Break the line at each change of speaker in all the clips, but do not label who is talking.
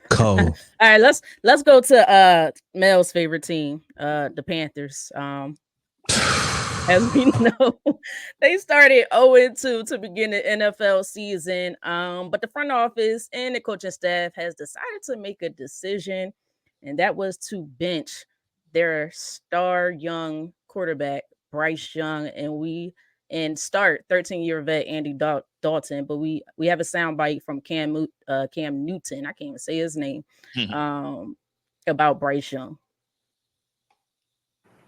Cole.
All right, let's go to Mel's favorite team, the Panthers. As we know, they started 0-2 to begin the NFL season. But the front office and the coaching staff has decided to make a decision, and that was to bench their star young quarterback, Bryce Young, and start 13-year vet Andy Dalton. But we have a soundbite from Cam Newton. I can't even say his name. About Bryce Young.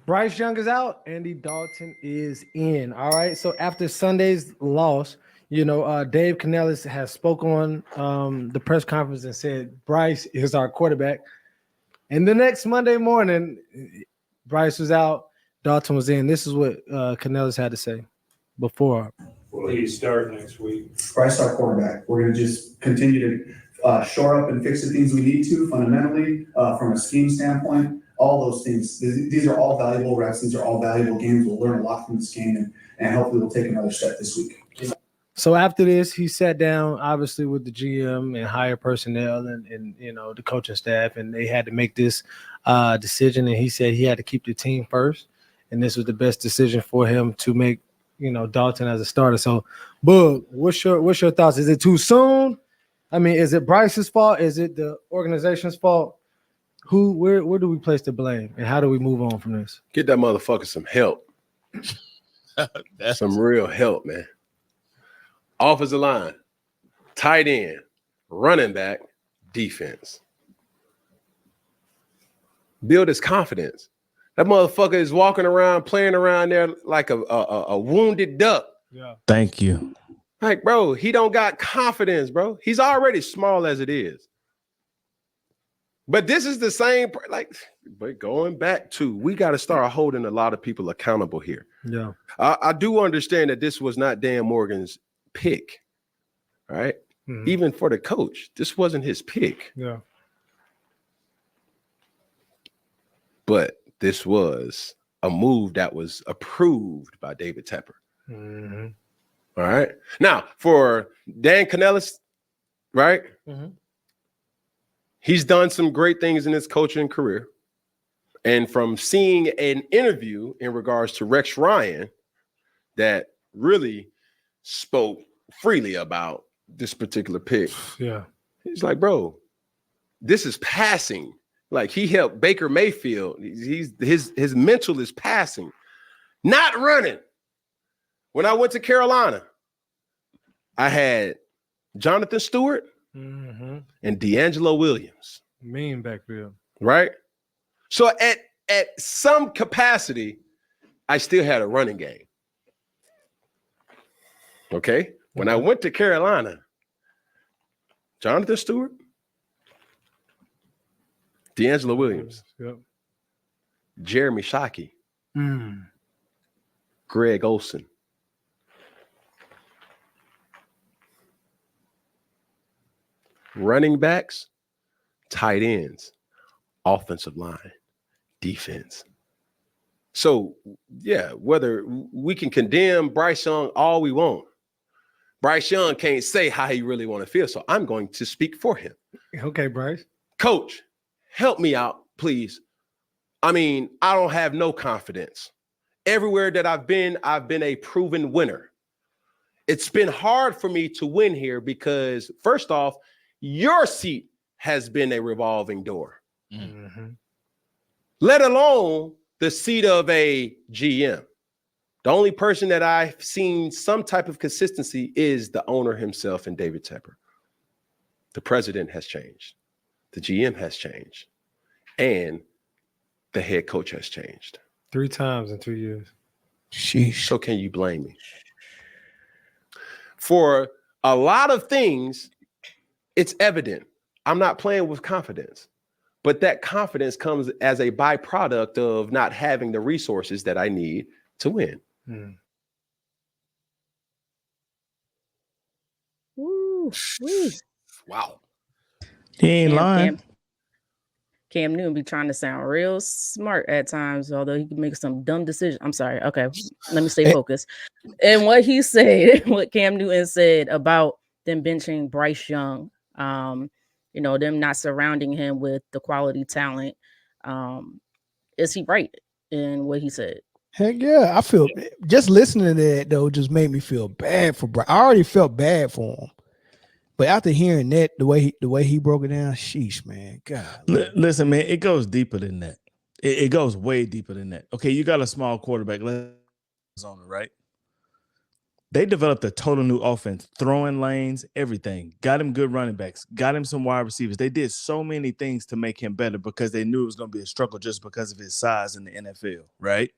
Bryce Young is out. Andy Dalton is in. All right. So after Sunday's loss, Dave Canellis has spoken on the press conference and said Bryce is our quarterback. And the next Monday morning, Bryce was out. Dalton was in. This is what Canellis had to say before.
Will he start next week?
Bryce, our quarterback. We're going to just continue to shore up and fix the things we need to fundamentally from a scheme standpoint. All those things. These are all valuable reps. These are all valuable games. We'll learn a lot from this game, and hopefully we'll take another step this week.
So after this, he sat down, obviously, with the GM and higher personnel and the coaching staff, and they had to make this decision. And he said he had to keep the team first, and this was the best decision for him to make. Dalton as a starter. So, Boog, what's your thoughts? Is it too soon? I mean, is it Bryce's fault? Is it the organization's fault? Where do we place the blame, and how do we move on from this?
Get that motherfucker some help. That's some real help, man. Offensive line, tight end, running back, defense. Build his confidence. That motherfucker is walking around, playing around there like a wounded duck.
Yeah.
Thank you.
Like, bro, he don't got confidence, bro. He's already small as it is. But this is the same, but going back to, we got to start holding a lot of people accountable here.
Yeah.
I do understand that this was not Dan Morgan's pick, right? Mm-hmm. Even for the coach, this wasn't his pick.
Yeah.
But this was a move that was approved by David Tepper.
Mm-hmm.
All right. Now, for Dan Canellis, right?
Mm-hmm.
He's done some great things in his coaching career. And from seeing an interview in regards to Rex Ryan that really spoke freely about this particular pick.
Yeah.
He's like, bro, this is passing. Like, he helped Baker Mayfield. His mental is passing, not running. When I went to Carolina, I had Jonathan Stewart and D'Angelo Williams.
Mean backfield.
Right? So at some capacity, I still had a running game. Okay? When I went to Carolina, Jonathan Stewart, D'Angelo Williams,
yep.
Jeremy Shockey, Greg Olsen. Running backs, tight ends, offensive line, defense. So, yeah, whether we can condemn Bryce Young all we want, Bryce Young can't say how he really want to feel. So I'm going to speak for him.
Okay, Bryce.
Coach, help me out, please. I mean, I don't have no confidence. Everywhere that I've been a proven winner. It's been hard for me to win here because, first off, your seat has been a revolving door. Mm-hmm. Let alone the seat of a GM. The only person that I've seen some type of consistency is the owner himself and David Tepper. The president has changed. The GM has changed. And the head coach has changed.
3 times in 2 years.
Sheesh.
So can you blame me? For a lot of things, it's evident. I'm not playing with confidence. But that confidence comes as a byproduct of not having the resources that I need to win.
Woo.
Wow.
He ain't lying.
Cam Newton be trying to sound real smart at times, although he can make some dumb decisions. I'm sorry. Okay, let me stay focused. And what he said, what Cam Newton said about them benching Bryce Young, them not surrounding him with the quality talent. Is he right in what he said?
Heck yeah. I feel just listening to that though just made me feel bad for Bryce. I already felt bad for him. But after hearing that, the way he broke it down, sheesh, man. God.
Listen, man, it goes deeper than that. It goes way deeper than that. Okay, you got a small quarterback, right? They developed a total new offense, throwing lanes, everything. Got him good running backs, got him some wide receivers. They did so many things to make him better because they knew it was going to be a struggle just because of his size in the NFL, right?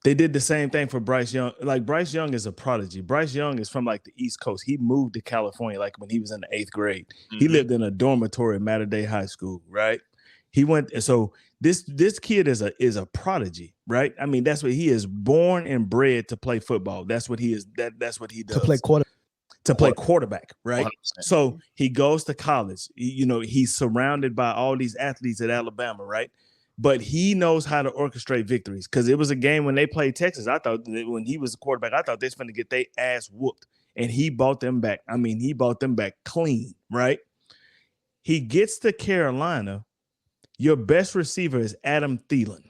They did the same thing for Bryce Young. Like, Bryce Young is a prodigy. Bryce Young is from like the East Coast. He moved to California like when he was in the 8th grade. Mm-hmm. He lived in a dormitory at Mater Dei High School, right? He went, so this kid is a prodigy, right? I mean, that's what he is, born and bred to play football. That's what he is. That's what he does. To play quarterback, right? 100%. So he goes to college. He's surrounded by all these athletes at Alabama, right? But he knows how to orchestrate victories, because it was a game when they played Texas. I thought that when he was a quarterback, I thought they was going to get their ass whooped, and he bought them back. I mean, he bought them back clean, right? He gets to Carolina. Your best receiver is Adam Thielen.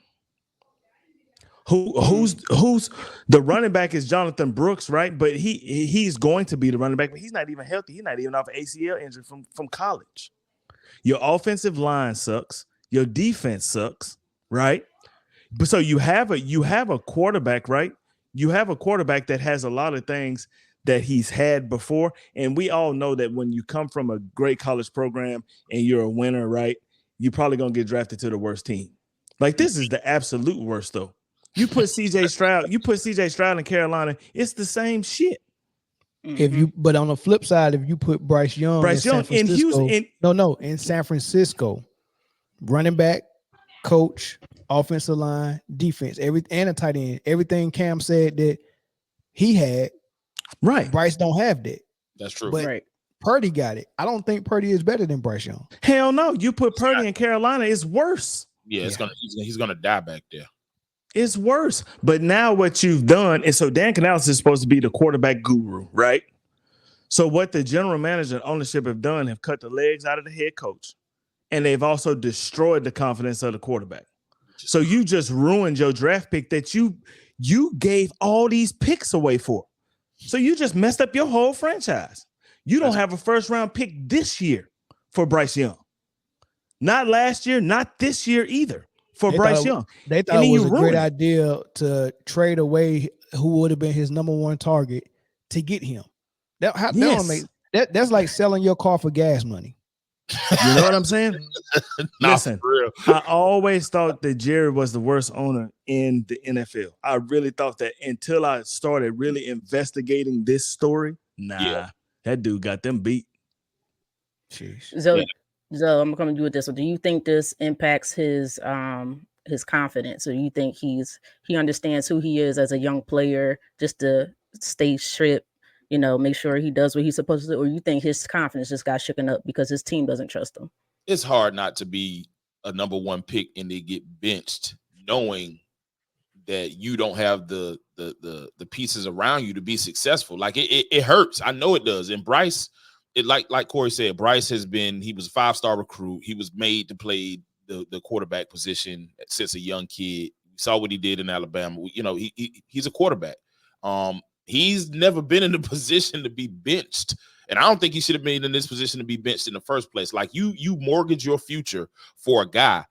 Who's the running back is Jonathan Brooks, right? But he's going to be the running back, but he's not even healthy. He's not even off an ACL injury from college. Your offensive line sucks. Your defense sucks, right? But so you have a quarterback, right? You have a quarterback that has a lot of things that he's had before, and we all know that when you come from a great college program and you're a winner, right? You're probably gonna get drafted to the worst team. Like, this is the absolute worst, though. You put CJ Stroud in Carolina, it's the same shit.
But on the flip side, if you put Bryce Young in Houston, in San Francisco, running back, coach, offensive line, defense, and a tight end, everything Cam said that he had,
right? Bryce
don't have that.
That's true.
But
right.
Purdy got it. I don't think Purdy is better than Bryce Young.
Hell no. You put Purdy in Carolina, it's worse.
Yeah, he's gonna die back there.
It's worse. But now what you've done, and so Dan Canales is supposed to be the quarterback guru, right? So what the general manager and ownership have done, have cut the legs out of the head coach, and they've also destroyed the confidence of the quarterback. So you just ruined your draft pick that you gave all these picks away for. So you just messed up your whole franchise. You don't have a first-round pick this year for Bryce Young. Not last year, not this year either for Bryce Young.
They thought it was a great idea to trade away who would have been his number one target to get him. That's like selling your car for gas money.
You know what I'm saying? Listen, I always thought that Jerry was the worst owner in the NFL. I really thought that until I started really investigating this story. That dude got them beat.
Jeez. So I'm gonna come to you with this. So do you think this impacts his confidence? Or do you think he understands who he is as a young player, just to stay stripped, make sure he does what he's supposed to do? Or you think his confidence just got shooken up because his team doesn't trust him?
It's hard not to be a number one pick and they get benched, knowing that you don't have the pieces around you to be successful. Like, it hurts. I know it does. And Bryce, like Corey said, Bryce he was a 5-star recruit. He was made to play the quarterback position since a young kid. We saw what he did in Alabama. He's a quarterback. He's never been in a position to be benched. And I don't think he should have been in this position to be benched in the first place. Like, you mortgage your future for a guy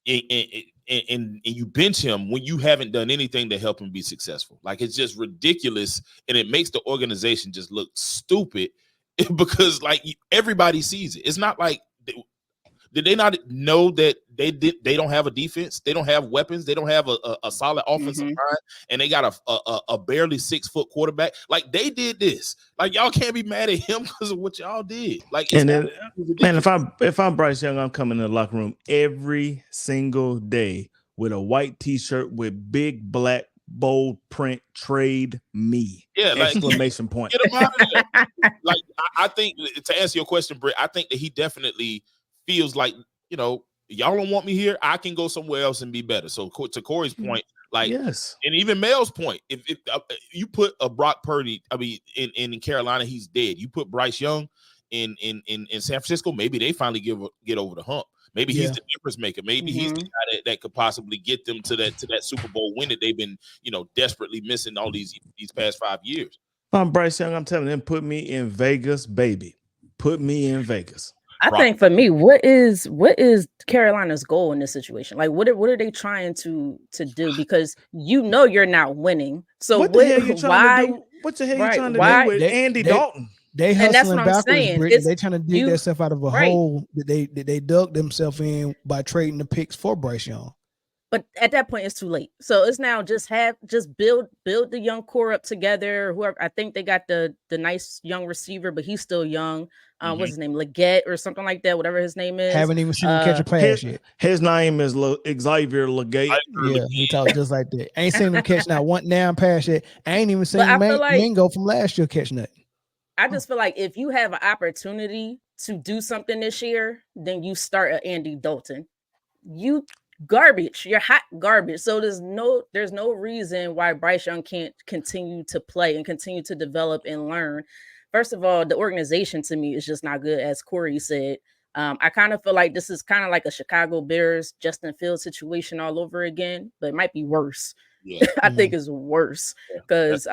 and you bench him when you haven't done anything to help him be successful. Like, it's just ridiculous, and it makes the organization just look stupid because, like, everybody sees it. It's not like did they not know that they don't have a defense? They don't have weapons. They don't have a solid offensive line, and they got a barely 6-foot quarterback. Like, they did this. Like, y'all can't be mad at him because of what y'all did. Like,
and then, man, if I'm Bryce Young, I'm coming in the locker room every single day with a white T-shirt with big black bold print, trade me.
Yeah, like,
exclamation point.
Get him out of there. Like, I think, to answer your question, Britt, I think that he definitely feels like, y'all don't want me here, I can go somewhere else and be better. So to Corey's point, like, yes, and even Mel's point, if you put a Brock Purdy, in Carolina, he's dead. You put Bryce Young in San Francisco, maybe they finally get over the hump. Maybe he's the difference maker. Maybe he's the guy that could possibly get them to that Super Bowl win that they've been, desperately missing all these past 5 years.
I'm Bryce Young. I'm telling them, put me in Vegas, baby. Put me in Vegas.
I think for me, what is Carolina's goal in this situation? Like, what are they trying to do? Because you're not winning. So
what the hell you trying to do? What the hell you trying to do with Andy Dalton?
They hustling backwards, Brittany. They trying to dig themselves out of a hole that they dug themselves in by trading the picks for Bryce Young.
But at that point, it's too late. So it's now just build the young core up together. Whoever, I think they got the nice young receiver, but he's still young. What's his name? Leggett or something like that. Whatever his name is.
Haven't even seen him catch a pass yet.
His name is Xavier Leggett.
Yeah, he talks just like that. Ain't seen him catch not one damn pass yet. I ain't even seen Mingo from last year catch nothing.
I just feel like if you have an opportunity to do something this year, then you start at Andy Dalton. You garbage. You're hot garbage. So there's no reason why Bryce Young can't continue to play and continue to develop and learn. First of all, the organization to me is just not good, as Corey said. I kind of feel like this is kind of like a Chicago Bears Justin Fields situation all over again, but it might be worse. Yeah. I think it's worse because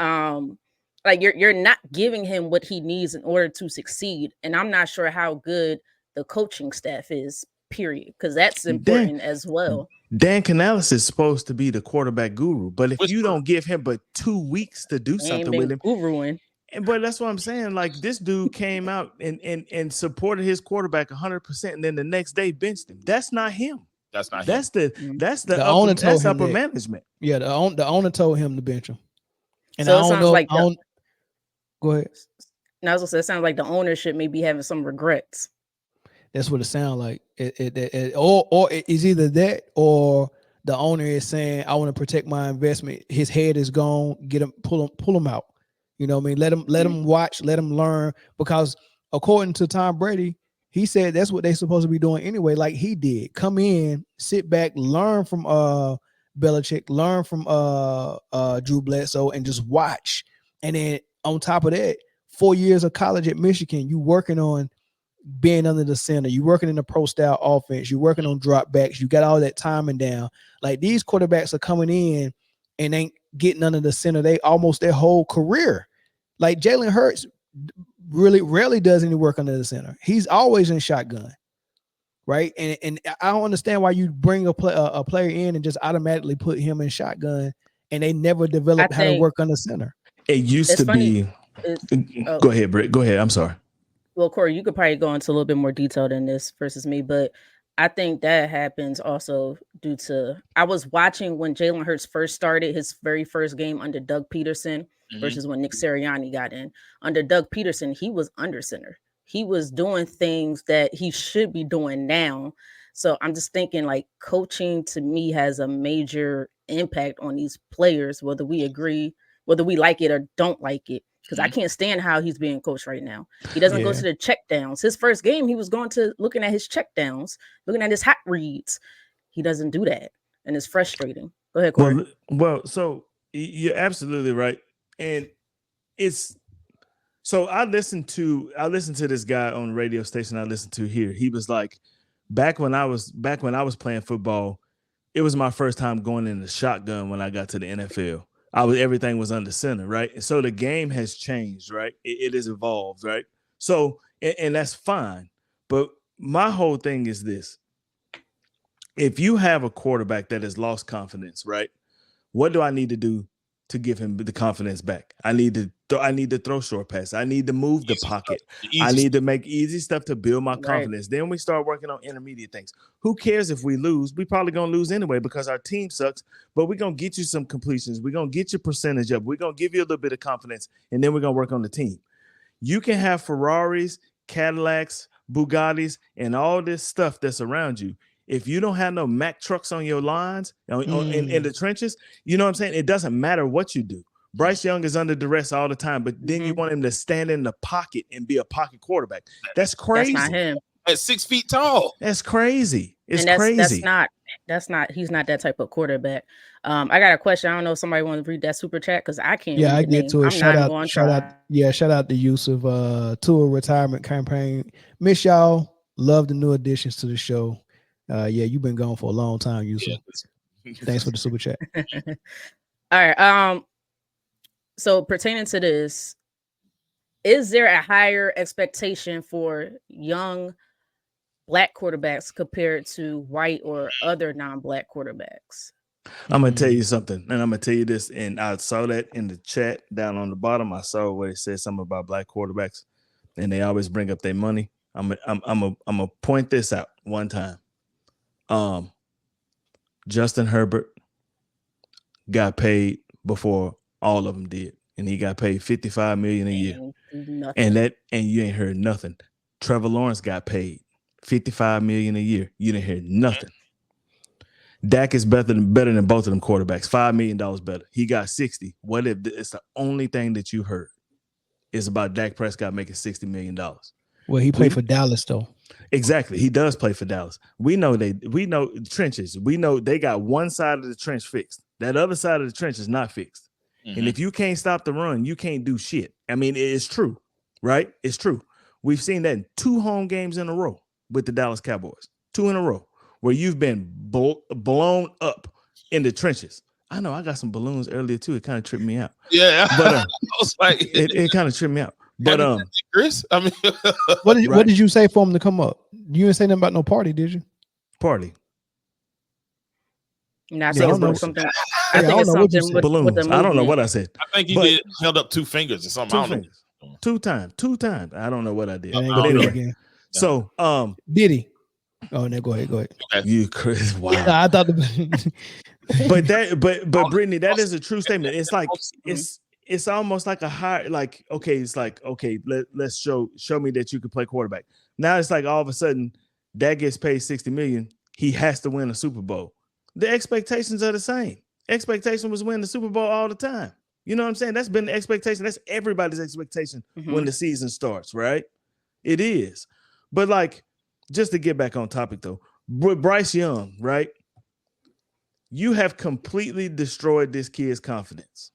like you're not giving him what he needs in order to succeed. And I'm not sure how good the coaching staff is, period, because that's important as well.
Dan Canales is supposed to be the quarterback guru, but if you don't give him but 2 weeks to do something with him,
guruing.
But that's what I'm saying. Like, this dude came out and supported his quarterback 100%, and then the next day benched him. That's not him.
That's not
that's
him.
The owner told him upper management.
Yeah, the owner told him to bench him. And
so I don't know. Like
go ahead.
Now, it sounds like the ownership may be having some regrets.
That's what it sounds like. Or it's either that or the owner is saying, "I want to protect my investment." His head is gone. Get him, pull him out. You know what I mean? Let him watch, let him learn. Because according to Tom Brady, he said that's what they're supposed to be doing anyway. Like he did, come in, sit back, learn from Belichick, learn from Drew Bledsoe, and just watch. And then on top of that, 4 years of college at Michigan, you working on being under the center, you working in the pro style offense, you working on drop backs, you got all that timing down. Like these quarterbacks are coming in and ain't getting under the center. They almost their whole career. Like Jalen Hurts really rarely does any work under the center. He's always in shotgun, right? And I don't understand why you bring a player in and just automatically put him in shotgun, and they never develop how to work under center.
It used to be. Go ahead, Britt. Go ahead. I'm sorry.
Well, Corey, you could probably go into a little bit more detail than this versus me, but I think that happens also due to I was watching when Jalen Hurts first started his very first game under Doug Peterson versus when Nick Sirianni got in. Under Doug Peterson, he was under center. He was doing things that he should be doing now. So I'm just thinking like coaching to me has a major impact on these players, whether we agree, whether we like it or don't like it. Because I can't stand how he's being coached right now. He doesn't go to the check downs. His first game, he was going to looking at his check downs, looking at his hot reads. He doesn't do that. And it's frustrating. Go ahead, Corey.
Well, so you're absolutely right. And it's so I listened to this guy on the radio station I listened to here. He was like, back when I was playing football, it was my first time going in the shotgun when I got to the NFL. Everything was under center, right? And so the game has changed, right? It has evolved, right? So, and that's fine. But my whole thing is this. If you have a quarterback that has lost confidence, right? What do I need to do to give him the confidence back? I need to throw short passes. I need to move the pocket. I need to make easy stuff to build my confidence. Then we start working on intermediate things. Who cares if we lose? We probably going to lose anyway because our team sucks, but we're going to get you some completions. We're going to get your percentage up. We're going to give you a little bit of confidence, and then we're going to work on the team. You can have Ferraris, Cadillacs, Bugattis, and all this stuff that's around you. If you don't have no Mack trucks on your lines in the trenches, you know what I'm saying? It doesn't matter what you do. Bryce Young is under duress all the time, but then you want him to stand in the pocket and be a pocket quarterback. That's crazy.
That's not him.
At 6 feet tall.
That's crazy. It's crazy.
he's not that type of quarterback. I got a question. I don't know if somebody want to read that super chat because I can't.
Yeah,
read
I
the
get
name.
to it.
I'm not going to try.
Shout out the use of tour retirement campaign. Miss y'all. Love the new additions to the show. Yeah, you've been gone for a long time, Yusuf. Yeah. Thanks for the super chat.
All right. So pertaining to this, is there a higher expectation for young Black quarterbacks compared to white or other non-Black quarterbacks?
I'm gonna tell you something, and I'm gonna tell you this. And I saw that in the chat down on the bottom. I saw where it said something about Black quarterbacks, and they always bring up their money. I'm gonna point this out one time. Justin Herbert got paid before all of them did, and he got paid $55 million a year. And you ain't heard nothing. Trevor Lawrence got paid $55 million a year. You didn't hear nothing. Dak is better than both of them quarterbacks. $5 million better. He got 60. What if it's the only thing that you heard is about Dak Prescott making $60 million?
Well, he played for Dallas though.
Exactly. He does play for Dallas. We know trenches. We know they got one side of the trench fixed. That other side of the trench is not fixed. And if you can't stop the run, you can't do shit. I mean, it's true, right? It's true. We've seen that in 2 home games in a row with the Dallas Cowboys. 2 in a row where you've been blown up in the trenches. I know I got some balloons earlier too. It kind of tripped me out.
Yeah,
but
I was like,
it kind of tripped me out. But
Chris, I mean,
what did you say for him to come up? You didn't say nothing about no party, did you?
Party.
I think it's something. I think it's something with
balloons. I don't know what I said.
I think he held up 2 fingers or something.
2 fingers. 2 times. I don't know what I did.
But anyway,
so
did he? Oh, no, go ahead.
Okay. You Chris, wow.
I thought
but Brittany, that is a true statement. It's like it's almost like a high, like, okay, it's like, okay, let's show me that you can play quarterback. Now it's like all of a sudden that gets paid $60 million. He has to win a Super Bowl. The expectations are the same. Expectation was win the Super Bowl all the time. You know what I'm saying? That's been the expectation. That's everybody's expectation when the season starts, right? It is. But like, just to get back on topic though, with Bryce Young, right? You have completely destroyed this kid's confidence,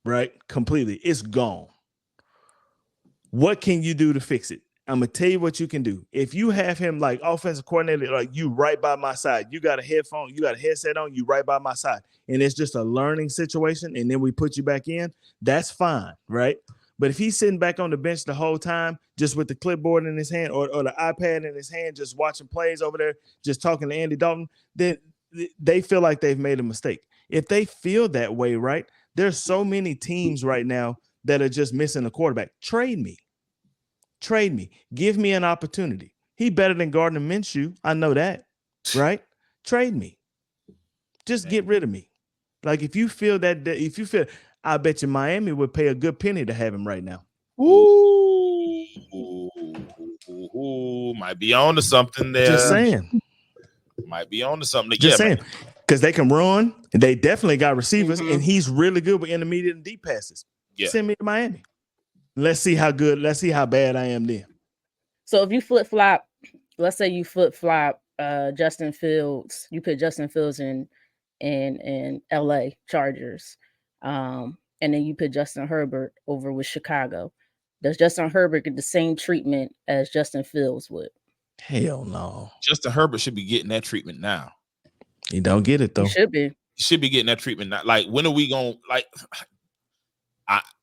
right? Completely. It's gone. What can you do to fix it? I'm going to tell you what you can do. If you have him like offensive coordinator, like you right by my side, you got a headphone, you got a headset on, you right by my side, and it's just a learning situation, and then we put you back in, that's fine, right? But if he's sitting back on the bench the whole time, just with the clipboard in his hand or the iPad in his hand, just watching plays over there, just talking to Andy Dalton, then they feel like they've made a mistake. If they feel that way, right, there's so many teams right now that are just missing a quarterback. Trade me. Give me an opportunity. He better than Gardner Minshew. I know that, right? Trade me. Just get rid of me. Like if you feel that, I bet you Miami would pay a good penny to have him right now.
Ooh, might be on to something there.
Just saying.
Might be on to something.
Just saying. Because they can run. And they definitely got receivers, and he's really good with intermediate and deep passes. Yeah. Send me to Miami. Let's see how bad I am then.
So if you flip-flop, let's say you flip-flop Justin Fields, you put Justin Fields in LA Chargers, and then you put Justin Herbert over with Chicago. Does Justin Herbert get the same treatment as Justin Fields would?
Hell no.
Justin Herbert should be getting that treatment now.
He don't get it though.
He should be.
He should be getting that treatment now. Like, when are we going to, like,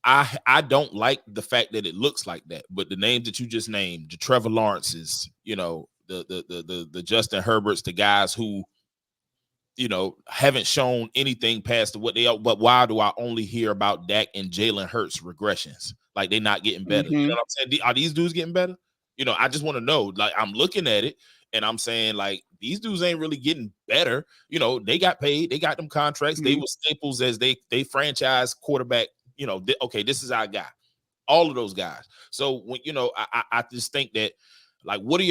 I don't like the fact that it looks like that, but the names that you just named, the Trevor Lawrences, you know, the Justin Herberts, the guys who, you know, haven't shown anything past what they are. But why do I only hear about Dak and Jalen Hurts regressions? Like, they're not getting better. You know what I'm saying? Are these dudes getting better? You know, I just want to know. Like, I'm looking at it and I'm saying, like, these dudes ain't really getting better. You know, they got paid, they got them contracts, they were staples as they franchise quarterback. You know, okay, this is our guy. All of those guys. So when, you know, I just think that, like, what are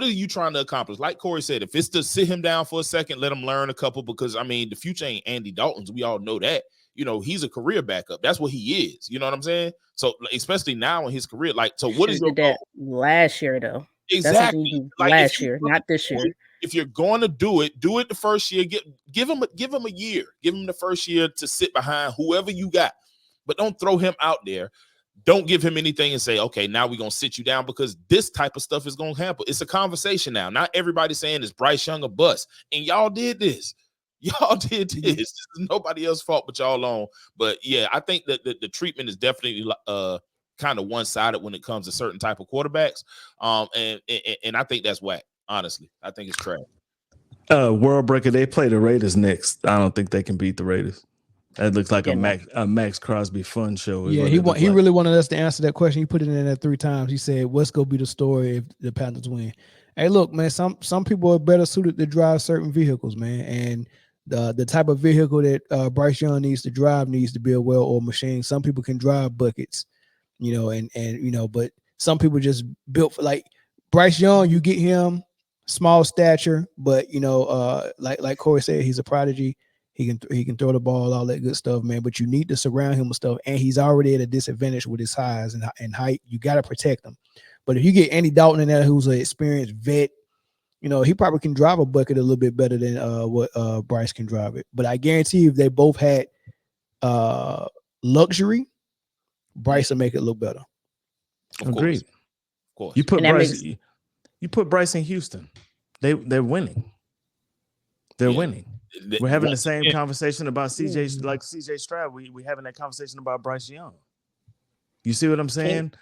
you trying to accomplish? Like Corey said, if it's to sit him down for a second, let him learn a couple, because I mean, the future ain't Andy Dalton's. We all know that. You know, he's a career backup. That's what he is. You know what I'm saying? So especially now in his career, like, so what is your goal?
Last year though?
Exactly.
Like, last year, not this year.
if you're going to do it the first year. Give him a year. Give him the first year to sit behind whoever you got, but don't throw him out there. Don't give him anything and say, okay, now we're going to sit you down, because this type of stuff is going to happen. It's a conversation now. Not everybody's saying it's Bryce Young a bust. And y'all did this. Y'all did this. This is nobody else's fault but y'all own. But yeah, I think that the treatment is definitely kind of one-sided when it comes to certain type of quarterbacks. And I think that's whack. Honestly, I think it's trash.
World Breaker, they play the Raiders next. I don't think they can beat the Raiders. That looks like a Max Crosby fun show.
Yeah, he really wanted us to answer that question. He put it in there 3 times. He said, "What's gonna be the story if the Panthers win?" Hey, look, man. Some people are better suited to drive certain vehicles, man. And the type of vehicle that Bryce Young needs to drive needs to be a well-oiled machine. Some people can drive buckets, but some people just built for, like Bryce Young. You get him small stature, but like Corey said, he's a prodigy. He can throw the ball, all that good stuff, man. But you need to surround him with stuff, and he's already at a disadvantage with his size and height. You got to protect him. But if you get Andy Dalton in there, who's an experienced vet, he probably can drive a bucket a little bit better than what Bryce can drive it. But I guarantee you, if they both had luxury, Bryce will make it look better.
Agreed.
Of course.
You put Bryce in Houston. They're winning. They're winning. We're having the same conversation about CJ Stroud. We having that conversation about Bryce Young. You see what I'm saying?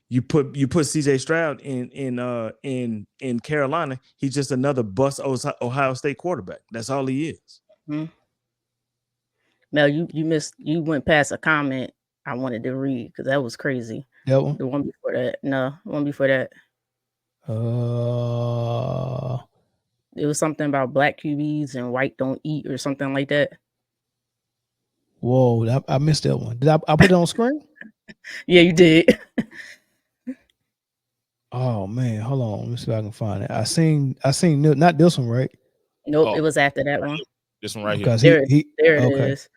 You put CJ Stroud in Carolina. He's just another bust Ohio State quarterback. That's all he is.
Mm-hmm. Mel, you went past a comment I wanted to read because that was crazy.
That one?
The one before that. No, the one before that. It was something about black QBs and white don't eat or something like that.
Whoa, I missed that one. Did I put it on screen?
Yeah, you did.
Oh man, hold on. Let me see if I can find it. I seen not this one, right?
Nope, it was after that one.
This one right here.
Because
there it is.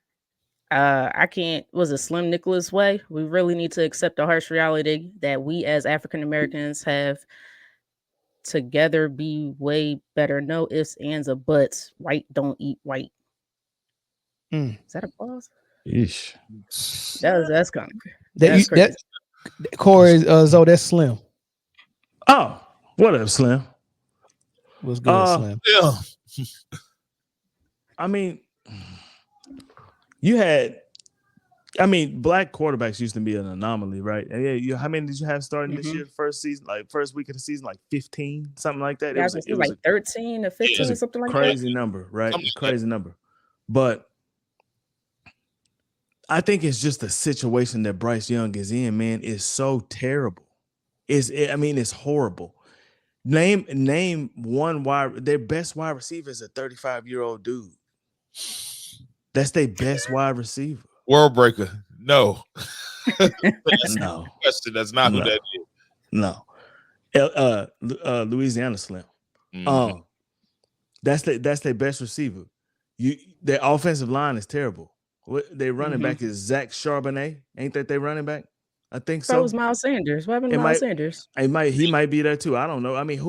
I can't. Was it Slim Nicholas way? We really need to accept the harsh reality that we as African Americans have together be way better. No ifs, ands, or buts. White don't eat white. Is that a pause?
Yeesh.
That's kind of crazy.
That Corey, Zoe, that's Slim.
Oh, what up, Slim?
What's good, Slim?
Yeah.
I mean, black quarterbacks used to be an anomaly, right? And yeah, how many did you have starting this year? First season, like first week of the season, like 15, something like that.
It was like 13 or 15 or something like that.
Crazy number, right? Crazy number. But I think it's just the situation that Bryce Young is in, man, is so terrible. It's horrible. Name one their best wide receiver is a 35-year-old dude. That's their best wide receiver.
World Breaker. No.
No.
That's not who that is.
No. Louisiana Slim.
Mm-hmm.
That's their best receiver. Their offensive line is terrible. Their running back is Zach Charbonnet. Ain't that their running back? I think so.
So was Miles Sanders. What happened to Miles Sanders?
He might be there too. I don't know. I mean,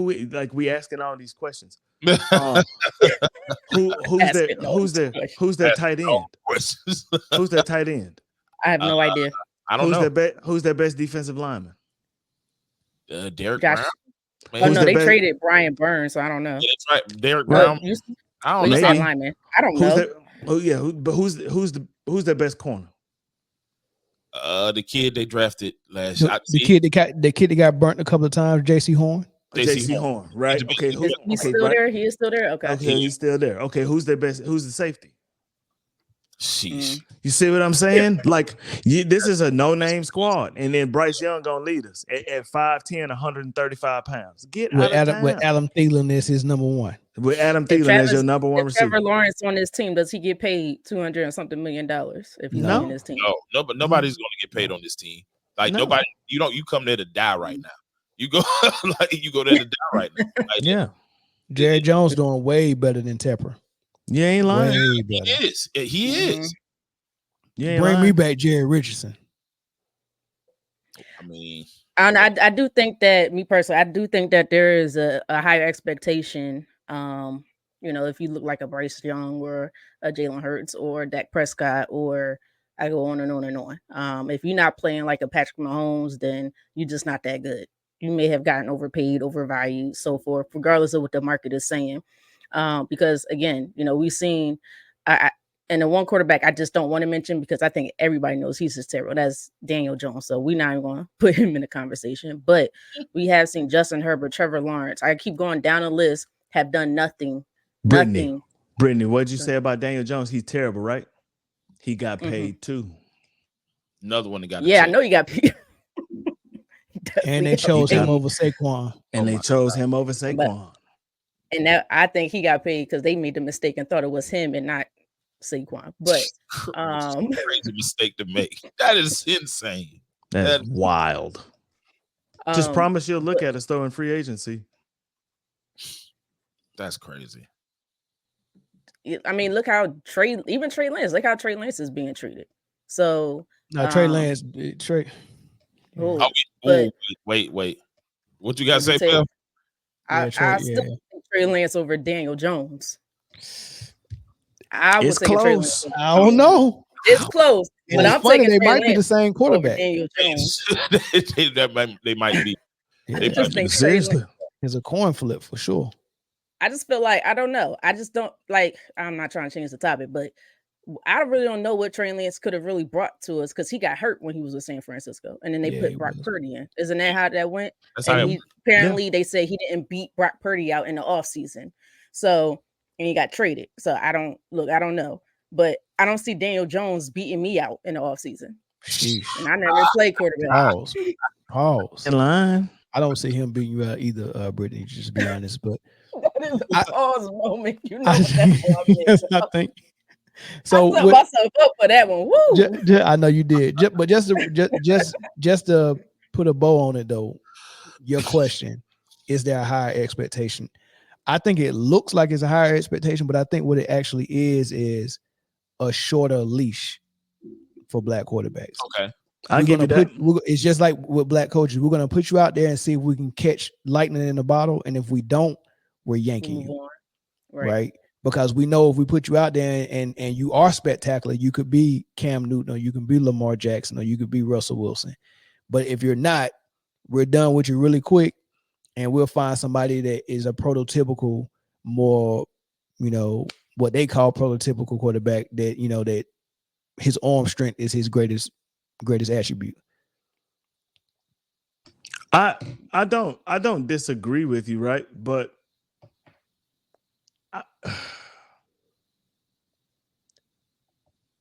we asking all these questions. Who's their tight end? Who's their tight end?
I have no idea.
I don't know.
Who's their best defensive lineman?
Derek Brown.
Oh no, they traded Brian Burns, so I don't know.
Yeah, that's right. Derek Brown.
I don't know. Lineman. I don't know.
Who's their best corner?
The kid they drafted last year.
The kid that got burnt a couple of times, JC Horn.
JC Horn, right? Okay,
he's still there. He is still there. Okay,
he's still there. Okay, who's their best? Who's the safety?
Sheesh.
You see what I'm saying? Like, this is a no-name squad, and then Bryce Young gonna lead us at 5'10", 135 pounds.
With Adam Thielen is his number one.
With Adam Thielen as your number one receiver.
Trevor Lawrence on his team, does he get paid $200 and something million if he's on his team?
No, but nobody's going to get paid on this team. Like nobody, you come there to die right now. You go there to die right now. Like,
yeah, Jerry Jones doing way better than Tepper.
You ain't lying.
He is. He is.
Bring me back Jerry Richardson.
I mean,
I do think that, me personally, I do think that there is a higher expectation You know, if you look like a Bryce Young or a Jalen Hurts or Dak Prescott, or I go on and on and on. If you're not playing like a Patrick Mahomes, then you're just not that good. You may have gotten overpaid, overvalued, so forth, regardless of what the market is saying. Because again, you know, we've seen, and the one quarterback I just don't want to mention because I think everybody knows he's just terrible. That's Daniel Jones. So we're not even going to put him in the conversation. But we have seen Justin Herbert, Trevor Lawrence. I keep going down the list, have done nothing.
Brittany, what'd you say about Daniel Jones? He's terrible, right? He got paid too.
Another one that got.
Yeah, I know he got paid.
And they chose him over Saquon.
And they chose him over Saquon.
And that I think he got paid because they made the mistake and thought it was him and not Saquon. But
crazy mistake to make. That is insane.
That's wild. Just promise you'll look at us though in free agency.
That's crazy.
I mean, look how Trey Lance, look how Trey Lance is being treated. So
Trey Lance,
wait. What you got to say, Phil?
I still think Trey Lance over Daniel Jones. I was thinking Trey Lance.
I don't know.
It's close, but I'm
funny,
taking
they
Trey
might
Lance
be the same quarterback.
Daniel Jones.
they might be.
Seriously,
it's a coin flip for sure.
I just feel like I don't know. I just don't like. I'm not trying to change the topic, but I really don't know what Trey Lance could have really brought to us because he got hurt when he was with San Francisco, and then they put Brock Purdy in. Isn't that how that went? Apparently, they say he didn't beat Brock Purdy out in the offseason. So, and he got traded. So I don't know, but I don't see Daniel Jones beating me out in the offseason. And I never played quarterback.
Pause.
In line.
I don't see him beating you out either, Brittany, just to be honest. But
that is a pause moment. You know
I think. So
I set myself up for that one. Woo!
I know you did. But just to put a bow on it, though, your question, is there a higher expectation? I think it looks like it's a higher expectation, but I think what it actually is a shorter leash for black quarterbacks.
Okay.
I'll give you that.
It's just like with black coaches. We're going to put you out there and see if we can catch lightning in the bottle. And if we don't, we're yanking you. Right? Because we know if we put you out there and you are spectacular, you could be Cam Newton, or you can be Lamar Jackson, or you could be Russell Wilson. But if you're not, we're done with you really quick, and we'll find somebody that is a prototypical, more, what they call prototypical quarterback, that, that his arm strength is his greatest attribute.
I don't disagree with you, right? But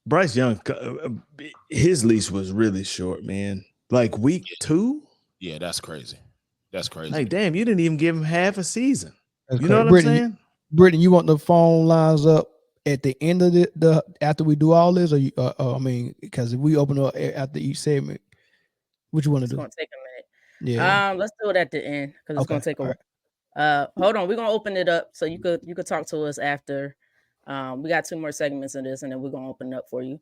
Bryce Young, his leash was really short, man. Like week 2.
Yeah, that's crazy. That's crazy.
Like, damn, you didn't even give him half a season.
That's
you know what I'm saying?
Brittany, you want the phone lines up at the end of the after we do all this, or you, because if we open up after each segment, what you want to do?
It's gonna take a minute. Yeah. Let's do it at the end because it's gonna take a while. Right. Hold on, we're gonna open it up so you could talk to us after. We got 2 more segments of this, and then we're gonna open it up for you.